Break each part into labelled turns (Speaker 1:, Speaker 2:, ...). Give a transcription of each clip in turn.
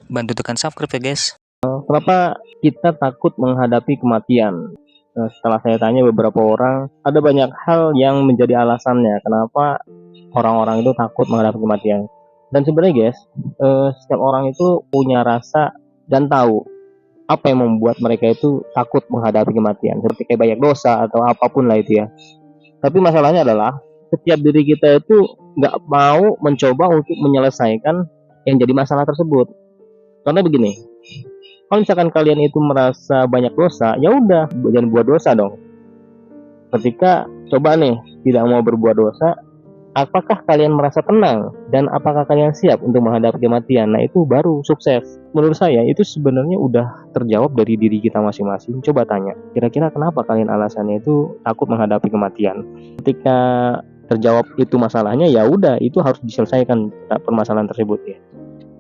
Speaker 1: Bantu tekan subscribe ya guys.
Speaker 2: Kenapa kita takut menghadapi kematian? Setelah saya tanya beberapa orang, ada banyak hal yang menjadi alasannya kenapa orang-orang itu takut menghadapi kematian. Dan sebenarnya guys, setiap orang itu punya rasa dan tahu apa yang membuat mereka itu takut menghadapi kematian, seperti kayak banyak dosa atau apapun lah itu ya. Tapi masalahnya adalah setiap diri kita itu nggak mau mencoba untuk menyelesaikan yang jadi masalah tersebut. Karena begini, kalau misalkan kalian itu merasa banyak dosa, ya udah jangan buat dosa dong. Ketika coba nih tidak mau berbuat dosa, apakah kalian merasa tenang dan apakah kalian siap untuk menghadapi kematian? Nah, itu baru sukses. Menurut saya itu sebenarnya udah terjawab dari diri kita masing-masing. Coba tanya, kira-kira kenapa kalian alasannya itu takut menghadapi kematian? Ketika terjawab itu masalahnya, ya udah itu harus diselesaikan permasalahan tersebut ya.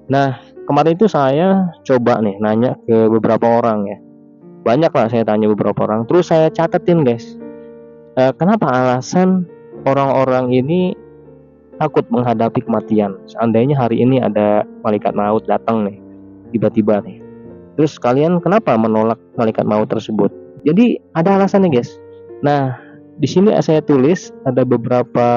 Speaker 2: Nah, kemarin itu saya coba nih nanya ke beberapa orang ya. Banyak lah saya tanya beberapa orang. Terus saya catetin guys. Kenapa alasan orang-orang ini takut menghadapi kematian? Seandainya hari ini ada malaikat maut datang nih, tiba-tiba nih. Terus kalian kenapa menolak malaikat maut tersebut? Jadi ada alasannya guys. Nah, di sini saya tulis ada beberapa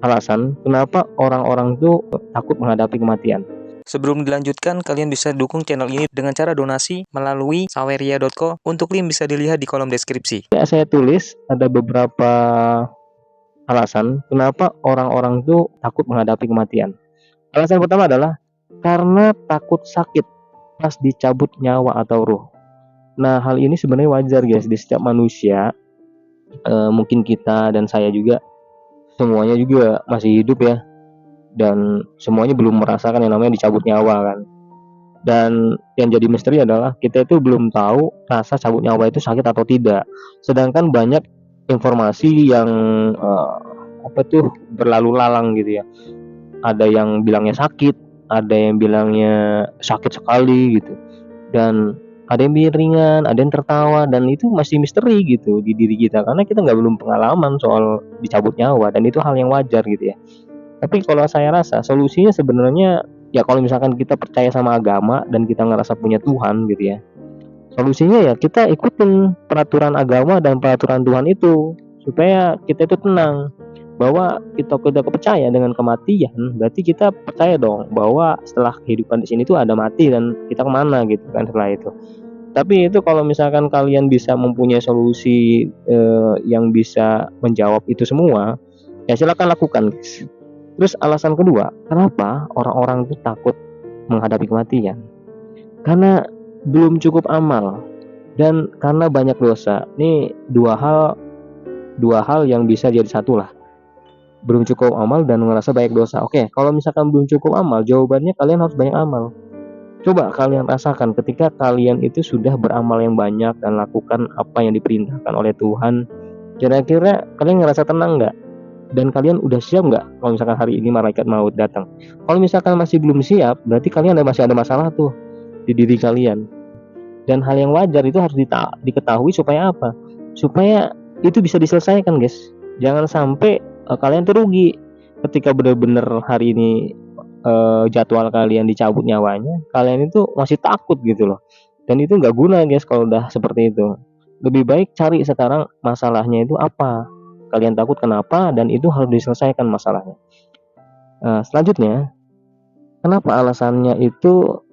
Speaker 2: alasan kenapa orang-orang itu takut menghadapi kematian.
Speaker 1: Sebelum dilanjutkan, kalian bisa dukung channel ini dengan cara donasi melalui saweria.co. Untuk link bisa dilihat di kolom deskripsi.
Speaker 2: Saya tulis ada beberapa alasan kenapa orang-orang itu takut menghadapi kematian. Alasan pertama adalah karena takut sakit pas dicabut nyawa atau ruh. Nah, hal ini sebenarnya wajar guys di setiap manusia. Mungkin kita dan saya juga semuanya juga masih hidup ya, dan semuanya belum merasakan yang namanya dicabut nyawa kan. Dan yang jadi misteri adalah kita itu belum tahu rasa cabut nyawa itu sakit atau tidak. Sedangkan banyak informasi yang berlalu lalang gitu ya. Ada yang bilangnya sakit, ada yang bilangnya sakit sekali gitu, dan ada yang bilang ringan, ada yang tertawa, dan itu masih misteri gitu di diri kita karena kita nggak belum pengalaman soal dicabut nyawa, dan itu hal yang wajar gitu ya. Tapi kalau saya rasa solusinya sebenarnya ya kalau misalkan kita percaya sama agama dan kita ngerasa punya Tuhan gitu ya, solusinya ya kita ikutin peraturan agama dan peraturan Tuhan itu supaya kita itu tenang bahwa kita tidak percaya dengan kematian, berarti kita percaya dong bahwa setelah kehidupan di sini tuh ada mati dan kita kemana gitu kan setelah itu. Tapi itu kalau misalkan kalian bisa mempunyai solusi yang bisa menjawab itu semua, ya silakan lakukan guys. Terus alasan kedua, kenapa orang-orang itu takut menghadapi kematian? Karena belum cukup amal dan karena banyak dosa. Ini dua hal yang bisa jadi satu lah. Belum cukup amal dan ngerasa banyak dosa. Oke, kalau misalkan belum cukup amal, jawabannya kalian harus banyak amal. Coba kalian rasakan ketika kalian itu sudah beramal yang banyak dan lakukan apa yang diperintahkan oleh Tuhan, kira-kira kalian ngerasa tenang nggak? Dan kalian udah siap nggak kalau misalkan hari ini malaikat maut datang? Kalau misalkan masih belum siap, berarti kalian masih ada masalah tuh di diri kalian. Dan hal yang wajar itu harus diketahui supaya apa? Supaya itu bisa diselesaikan guys. Jangan sampai kalian terugi ketika benar-benar hari ini jadwal kalian dicabut nyawanya, kalian itu masih takut gitu loh. Dan itu nggak guna guys kalau udah seperti itu. Lebih baik cari sekarang masalahnya itu apa, kalian takut kenapa, dan itu harus diselesaikan masalahnya. Selanjutnya, kenapa alasannya itu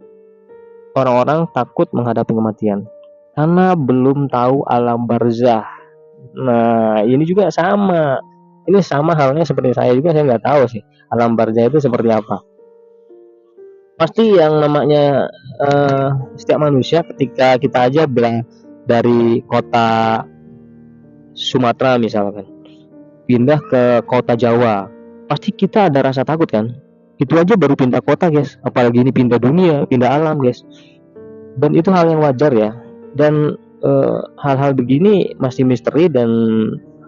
Speaker 2: orang-orang takut menghadapi kematian? Karena belum tahu alam barzah. Nah, ini juga sama. Ini sama halnya seperti saya juga, saya nggak tahu sih alam barzah itu seperti apa. Pasti yang namanya setiap manusia ketika kita aja dari kota Sumatera misalkan pindah ke kota Jawa, pasti kita ada rasa takut kan. Itu aja baru pindah kota guys, apalagi ini pindah dunia, pindah alam guys. Dan itu hal yang wajar ya. Dan hal-hal begini masih misteri, dan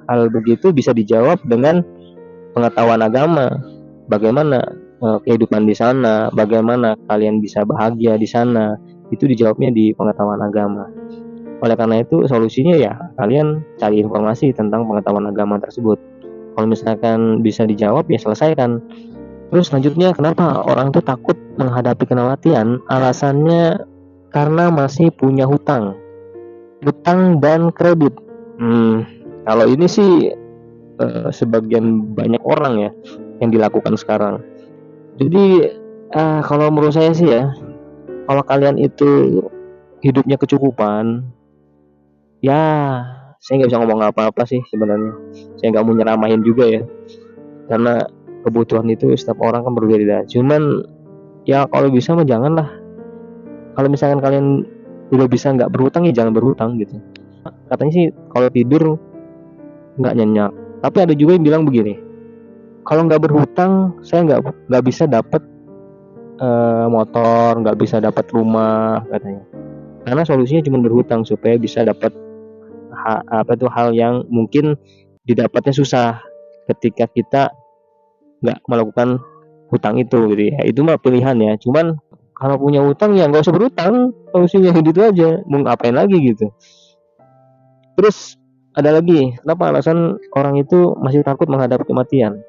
Speaker 2: hal begitu bisa dijawab dengan pengetahuan agama. Bagaimana kehidupan di sana, bagaimana kalian bisa bahagia di sana, itu dijawabnya di pengetahuan agama. Oleh karena itu solusinya ya kalian cari informasi tentang pengetahuan agama tersebut. Kalau misalkan bisa dijawab ya selesaikan. Terus selanjutnya, kenapa orang tuh takut menghadapi kematian? Alasannya karena masih punya hutang dan kredit. Kalau ini sih sebagian banyak orang ya yang dilakukan sekarang. Jadi kalau menurut saya sih ya, kalau kalian itu hidupnya kecukupan, ya saya nggak bisa ngomong apa-apa sih sebenarnya. Saya nggak mau nyeramahin juga ya, karena kebutuhan itu setiap orang kan berbeda. Cuman ya kalau bisa mah janganlah. Kalau misalkan kalian udah bisa nggak berhutang, ya jangan berhutang gitu. Katanya sih kalau tidur nggak nyenyak. Tapi ada juga yang bilang begini, kalau nggak berhutang saya nggak bisa dapat motor, nggak bisa dapat rumah katanya. Karena solusinya cuma berhutang supaya bisa dapat hal yang mungkin didapatnya susah ketika kita nggak melakukan hutang itu gitu ya. Itu mah pilihan ya. Cuman kalau punya hutang ya nggak usah berhutang, solusinya gitu aja. Mau ngapain lagi gitu. Terus ada lagi, kenapa alasan orang itu masih takut menghadapi kematian?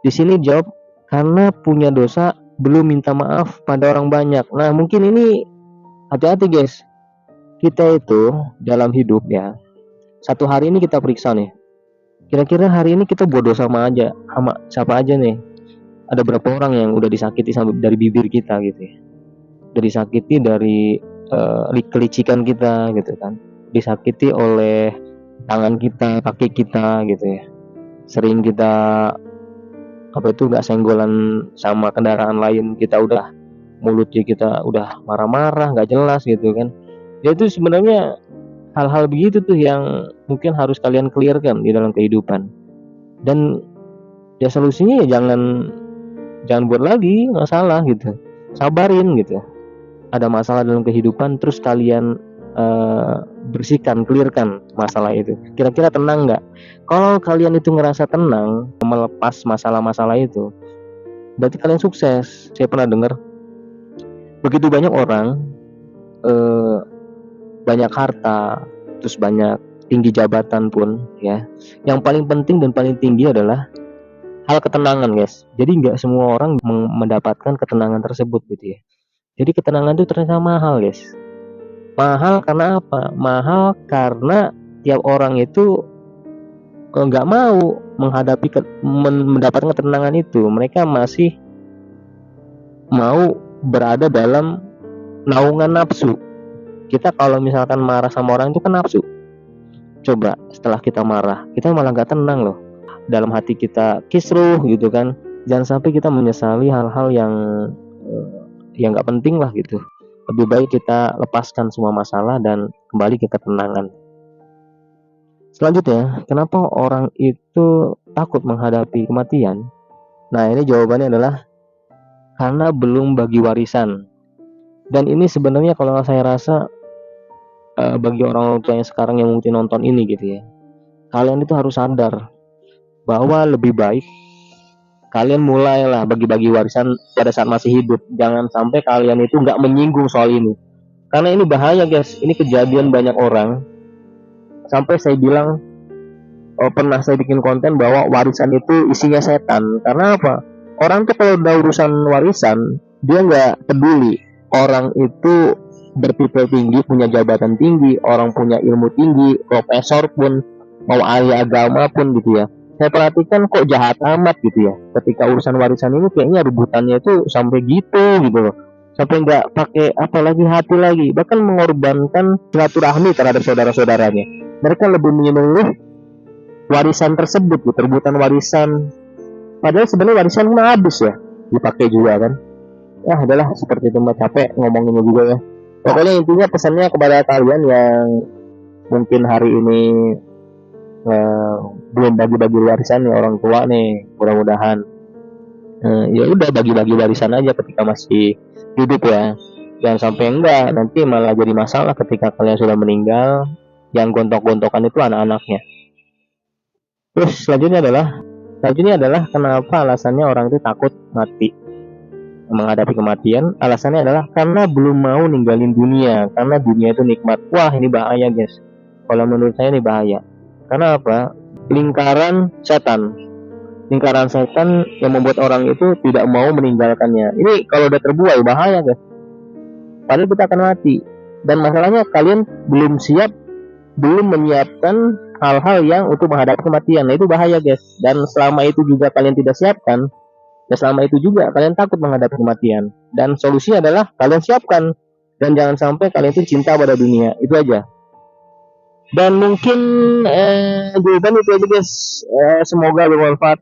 Speaker 2: Di sini jawab, karena punya dosa belum minta maaf pada orang banyak. Nah mungkin ini hati-hati guys. Kita itu dalam hidup ya, satu hari ini kita periksa nih, kira-kira hari ini kita buat dosa sama siapa aja nih. Ada berapa orang yang udah disakiti sampai dari bibir kita gitu ya, udah disakiti dari kelicikan kita gitu kan, disakiti oleh tangan kita, kaki kita gitu ya. Sering kita nggak senggolan sama kendaraan lain, kita udah mulutnya kita udah marah-marah nggak jelas gitu kan. Ya itu sebenarnya hal-hal begitu tuh yang mungkin harus kalian clearkan di dalam kehidupan. Dan ya solusinya ya jangan buat lagi masalah gitu, sabarin gitu. Ada masalah dalam kehidupan, terus kalian bersihkan, clearkan masalah itu. Kira-kira tenang nggak? Kalau kalian itu ngerasa tenang melepas masalah-masalah itu, berarti kalian sukses. Saya pernah dengar begitu banyak orang banyak harta, terus banyak tinggi jabatan pun ya, yang paling penting dan paling tinggi adalah hal ketenangan guys. Jadi nggak semua orang mendapatkan ketenangan tersebut gitu ya. Jadi ketenangan itu ternyata mahal guys. Mahal karena apa? Mahal karena tiap orang itu nggak mau mendapatkan ketenangan itu. Mereka masih mau berada dalam naungan nafsu. Kita kalau misalkan marah sama orang itu kan nafsu. Coba setelah kita marah, kita malah nggak tenang loh. Dalam hati kita kisruh gitu kan. Jangan sampai kita menyesali hal-hal yang nggak penting lah gitu. Lebih baik kita lepaskan semua masalah dan kembali ke ketenangan. Selanjutnya, kenapa orang itu takut menghadapi kematian? Nah ini jawabannya adalah karena belum bagi warisan. Dan ini sebenarnya kalau saya rasa bagi orang tua yang sekarang yang mungkin nonton ini gitu ya, kalian itu harus sadar bahwa lebih baik kalian mulailah bagi-bagi warisan pada saat masih hidup. Jangan sampai kalian itu nggak menyinggung soal ini, karena ini bahaya guys. Ini kejadian banyak orang, sampai saya bilang pernah saya bikin konten bahwa warisan itu isinya setan. Karena apa? Orang tuh kalau udah urusan warisan dia nggak peduli. Orang itu bertitel tinggi, punya jabatan tinggi, orang punya ilmu tinggi, profesor pun, mau ahli agama pun gitu ya. Saya perhatikan kok jahat amat gitu ya. Ketika urusan warisan ini kayaknya rebutannya itu sampai gitu loh. Sampai nggak pakai apalagi hati lagi, bahkan mengorbankan silaturahmi terhadap saudara-saudaranya. Mereka lebih memilih warisan tersebut, gitu, rebutan warisan. Padahal sebenarnya warisan kan habis ya, dipakai juga kan. Ya adalah seperti itu, mah capek ngomonginnya juga ya. Pokoknya intinya pesannya kepada kalian yang mungkin hari ini belum bagi-bagi warisan nih orang tua nih, mudah-mudahan ya udah bagi-bagi warisan aja ketika masih hidup ya. Jangan sampai enggak, nanti malah jadi masalah ketika kalian sudah meninggal. Yang gontok-gontokan itu anak-anaknya. Terus selanjutnya adalah kenapa alasannya orang itu takut mati, menghadapi kematian. Alasannya adalah karena belum mau ninggalin dunia, karena dunia itu nikmat. Wah ini bahaya guys, kalau menurut saya ini bahaya. Karena apa? Lingkaran setan. lingkaran setan yang membuat orang itu tidak mau meninggalkannya. Ini kalau udah terbuai bahaya guys, padahal kita akan mati. Dan masalahnya kalian belum menyiapkan hal-hal yang untuk menghadapi kematian. Nah itu bahaya guys. Dan selama itu juga kalian tidak siapkan, dan selama itu juga kalian takut menghadapi kematian. Dan solusinya adalah kalian siapkan, dan jangan sampai kalian itu cinta pada dunia. Itu aja. Dan mungkin jawaban itu aja guys. Semoga bermanfaat